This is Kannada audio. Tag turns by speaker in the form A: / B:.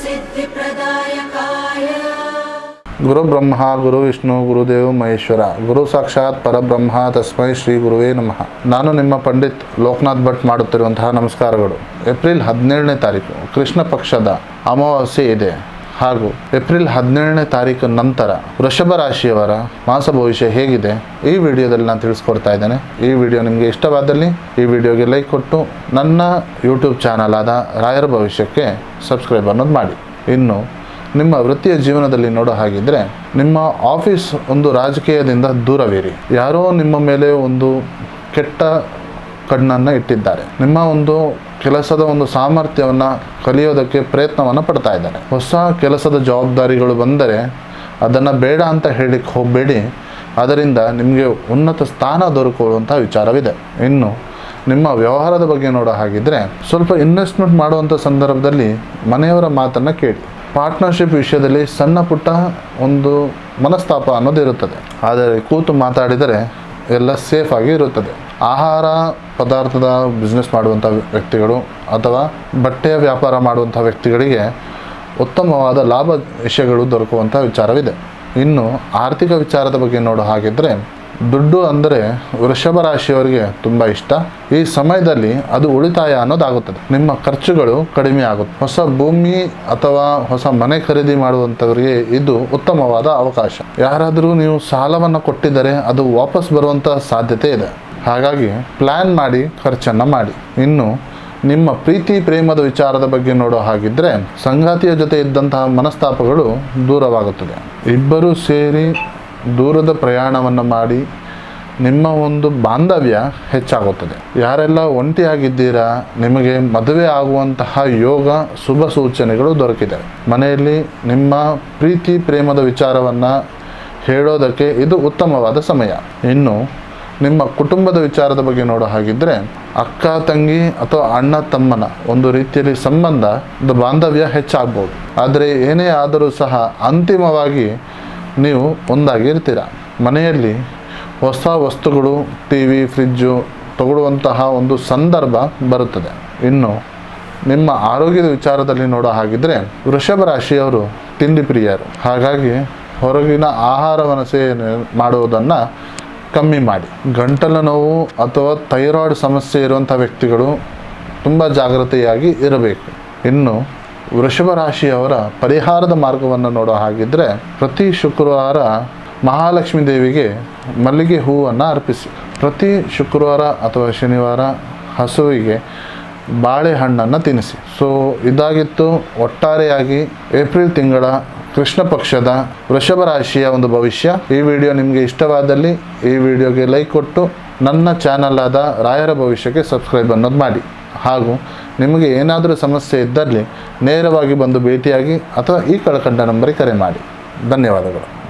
A: सिद्धिप्रदायकाय
B: गुरु ब्रह्मा गुरु विष्णु गुरुदेव महेश्वर गुरु साक्षाತ್ ಪರಬ್ರಹ್ಮ ತಸ್ಮೈ ಶ್ರೀ ಗುರುವೇ ನಮಃ. ನಾನು ನಿಮ್ಮ ಪಂಡಿತ್ ಲೋಕನಾಥ್ ಭಟ್ ಮಾಡುತ್ತಿರುವಂತಹ ನಮಸ್ಕಾರಗಳು. ಏಪ್ರಿಲ್ 17ನೇ ತಾರೀಕು ಕೃಷ್ಣ ಪಕ್ಷದ ಅಮಾವಾಸ್ಯೆ ಇದೆ. ಹಾಗೂ ಏಪ್ರಿಲ್ 17ನೇ ತಾರೀಕು ನಂತರ ವೃಷಭ ರಾಶಿಯವರ ಮಾಸ ಭವಿಷ್ಯ ಹೇಗಿದೆ ಈ ವಿಡಿಯೋದಲ್ಲಿ ನಾನು ತಿಳಿಸ್ಕೊಡ್ತಾ ಇದ್ದೇನೆ. ಈ ವಿಡಿಯೋ ನಿಮಗೆ ಇಷ್ಟವಾದಲ್ಲಿ ಈ ವಿಡಿಯೋಗೆ ಲೈಕ್ ಕೊಟ್ಟು ನನ್ನ ಯೂಟ್ಯೂಬ್ ಚಾನಲ್ ಆದ ರಾಯರ ಭವಿಷ್ಯಕ್ಕೆ ಸಬ್ಸ್ಕ್ರೈಬ್ ಅನ್ನೋದು ಮಾಡಿ. ಇನ್ನು ನಿಮ್ಮ ವೃತ್ತಿಯ ಜೀವನದಲ್ಲಿ ನೋಡೋ ಹಾಗಿದ್ರೆ ನಿಮ್ಮ ಆಫೀಸ್ ಒಂದು ರಾಜಕೀಯದಿಂದ ದೂರವಿರಿ. ಯಾರೋ ನಿಮ್ಮ ಮೇಲೆ ಒಂದು ಕೆಟ್ಟ ಕಣ್ಣನ್ನು ಇಟ್ಟಿದ್ದಾರೆ. ನಿಮ್ಮ ಒಂದು ಕೆಲಸದ ಒಂದು ಸಾಮರ್ಥ್ಯವನ್ನು ಕಲಿಯೋದಕ್ಕೆ ಪ್ರಯತ್ನವನ್ನು ಪಡ್ತಾ ಇದ್ದಾರೆ. ಹೊಸ ಕೆಲಸದ ಜವಾಬ್ದಾರಿಗಳು ಬಂದರೆ ಅದನ್ನು ಬೇಡ ಅಂತ ಹೇಳಿಕ್ಕೆ ಹೋಗಬೇಡಿ. ಅದರಿಂದ ನಿಮಗೆ ಉನ್ನತ ಸ್ಥಾನ ದೊರಕುವಂಥ ವಿಚಾರವಿದೆ. ಇನ್ನು ನಿಮ್ಮ ವ್ಯವಹಾರದ ಬಗ್ಗೆ ನೋಡೋ ಹಾಗಿದ್ರೆ ಸ್ವಲ್ಪ ಇನ್ವೆಸ್ಟ್ಮೆಂಟ್ ಮಾಡುವಂಥ ಸಂದರ್ಭದಲ್ಲಿ ಮನೆಯವರ ಮಾತನ್ನು ಕೇಳಿ. ಪಾರ್ಟ್ನರ್ಶಿಪ್ ವಿಷಯದಲ್ಲಿ ಸಣ್ಣ ಪುಟ್ಟ ಒಂದು ಮನಸ್ತಾಪ ಅನ್ನೋದು ಇರುತ್ತದೆ. ಆದರೆ ಕೂತು ಮಾತಾಡಿದರೆ ಎಲ್ಲ ಸೇಫಾಗಿ ಇರುತ್ತದೆ. ಆಹಾರ ಪದಾರ್ಥದ ಬಿಸ್ನೆಸ್ ಮಾಡುವಂಥ ವ್ಯಕ್ತಿಗಳು ಅಥವಾ ಬಟ್ಟೆಯ ವ್ಯಾಪಾರ ಮಾಡುವಂಥ ವ್ಯಕ್ತಿಗಳಿಗೆ ಉತ್ತಮವಾದ ಲಾಭ ವಿಷಯಗಳು ದೊರಕುವಂಥ ವಿಚಾರವಿದೆ. ಇನ್ನು ಆರ್ಥಿಕ ವಿಚಾರದ ಬಗ್ಗೆ ನೋಡೋ ಹಾಗಿದ್ದರೆ ದುಡ್ಡು ಅಂದರೆ ವೃಷಭ ರಾಶಿಯವರಿಗೆ ತುಂಬ ಇಷ್ಟ. ಈ ಸಮಯದಲ್ಲಿ ಅದು ಉಳಿತಾಯ ಅನ್ನೋದಾಗುತ್ತದೆ. ನಿಮ್ಮ ಖರ್ಚುಗಳು ಕಡಿಮೆ ಆಗುತ್ತೆ. ಹೊಸ ಭೂಮಿ ಅಥವಾ ಹೊಸ ಮನೆ ಖರೀದಿ ಮಾಡುವಂಥವರಿಗೆ ಇದು ಉತ್ತಮವಾದ ಅವಕಾಶ. ಯಾರಾದರೂ ನೀವು ಸಾಲವನ್ನು ಕೊಟ್ಟಿದ್ದರೆ ಅದು ವಾಪಸ್ ಬರುವಂಥ ಸಾಧ್ಯತೆ ಇದೆ. ಹಾಗಾಗಿ ಪ್ಲ್ಯಾನ್ ಮಾಡಿ ಖರ್ಚನ್ನು ಮಾಡಿ. ಇನ್ನು ನಿಮ್ಮ ಪ್ರೀತಿ ಪ್ರೇಮದ ವಿಚಾರದ ಬಗ್ಗೆ ನೋಡೋ ಹಾಗಿದ್ದರೆ ಸಂಗಾತಿಯ ಜೊತೆ ಇದ್ದಂತಹ ಮನಸ್ತಾಪಗಳು ದೂರವಾಗುತ್ತದೆ. ಇಬ್ಬರು ಸೇರಿ ದೂರದ ಪ್ರಯಾಣವನ್ನು ಮಾಡಿ ನಿಮ್ಮ ಒಂದು ಬಾಂಧವ್ಯ ಹೆಚ್ಚಾಗುತ್ತದೆ. ಯಾರೆಲ್ಲ ಒಂಟಿಯಾಗಿದ್ದೀರಾ ನಿಮಗೆ ಮದುವೆ ಆಗುವಂತಹ ಯೋಗ ಶುಭ ಸೂಚನೆಗಳು ದೊರಕಿದೆ. ಮನೆಯಲ್ಲಿ ನಿಮ್ಮ ಪ್ರೀತಿ ಪ್ರೇಮದ ವಿಚಾರವನ್ನು ಹೇಳೋದಕ್ಕೆ ಇದು ಉತ್ತಮವಾದ ಸಮಯ. ಇನ್ನು ನಿಮ್ಮ ಕುಟುಂಬದ ವಿಚಾರದ ಬಗ್ಗೆ ನೋಡೋ ಹಾಗಿದ್ದರೆ ಅಕ್ಕ ತಂಗಿ ಅಥವಾ ಅಣ್ಣ ತಮ್ಮನ ಒಂದು ರೀತಿಯಲ್ಲಿ ಸಂಬಂಧ ಬಾಂಧವ್ಯ ಹೆಚ್ಚಾಗ್ಬೋದು. ಆದರೆ ಏನೇ ಆದರೂ ಸಹ ಅಂತಿಮವಾಗಿ ನೀವು ಒಂದಾಗಿ ಇರ್ತೀರ. ಮನೆಯಲ್ಲಿ ಹೊಸ ವಸ್ತುಗಳು ಟಿವಿ ಫ್ರಿಜ್ಜು ತಗೊಳ್ಳುವಂತಹ ಒಂದು ಸಂದರ್ಭ ಬರುತ್ತದೆ. ಇನ್ನು ನಿಮ್ಮ ಆರೋಗ್ಯದ ವಿಚಾರದಲ್ಲಿ ನೋಡೋ ಹಾಗಿದ್ರೆ ವೃಷಭ ರಾಶಿಯವರು ತಿಂಡಿ ಪ್ರಿಯರು. ಹಾಗಾಗಿ ಹೊರಗಿನ ಆಹಾರವನ್ನು ಸೇವನೆ ಮಾಡುವುದನ್ನು ಕಮ್ಮಿ ಮಾಡಿ. ಗಂಟಲು ನೋವು ಅಥವಾ ಥೈರಾಯ್ಡ್ ಸಮಸ್ಯೆ ಇರುವಂಥ ವ್ಯಕ್ತಿಗಳು ತುಂಬ ಜಾಗೃತೆಯಾಗಿ ಇರಬೇಕು. ಇನ್ನು ವೃಷಭ ರಾಶಿಯವರ ಪರಿಹಾರದ ಮಾರ್ಗವನ್ನು ನೋಡೋ ಹಾಗಿದ್ದರೆ ಪ್ರತಿ ಶುಕ್ರವಾರ ಮಹಾಲಕ್ಷ್ಮೀ ದೇವಿಗೆ ಮಲ್ಲಿಗೆ ಹೂವನ್ನು ಅರ್ಪಿಸಿ. ಪ್ರತಿ ಶುಕ್ರವಾರ ಅಥವಾ ಶನಿವಾರ ಹಸುವಿಗೆ ಬಾಳೆಹಣ್ಣನ್ನು ತಿನ್ನಿಸಿ. ಸೊ ಇದಾಗಿತ್ತು ಒಟ್ಟಾರೆಯಾಗಿ ಏಪ್ರಿಲ್ ತಿಂಗಳ ಕೃಷ್ಣ ಪಕ್ಷದ ವೃಷಭ ರಾಶಿಯ ಒಂದು ಭವಿಷ್ಯ. ಈ ವಿಡಿಯೋ ನಿಮಗೆ ಇಷ್ಟವಾದಲ್ಲಿ ಈ ವಿಡಿಯೋಗೆ ಲೈಕ್ ಕೊಟ್ಟು ನನ್ನ ಚಾನಲ್ ಆದ ರಾಯರ ಭವಿಷ್ಯಕ್ಕೆ ಸಬ್ಸ್ಕ್ರೈಬ್ ಅನ್ನೋದು ಮಾಡಿ. ಹಾಗೂ ನಿಮಗೆ ಏನಾದರೂ ಸಮಸ್ಯೆ ಇದ್ದಲ್ಲಿ ನೇರವಾಗಿ ಬಂದು ಭೇಟಿಯಾಗಿ ಅಥವಾ ಈ ಕೆಳಕಂಡ ನಂಬರಿಗೆ ಕರೆ ಮಾಡಿ. ಧನ್ಯವಾದಗಳು.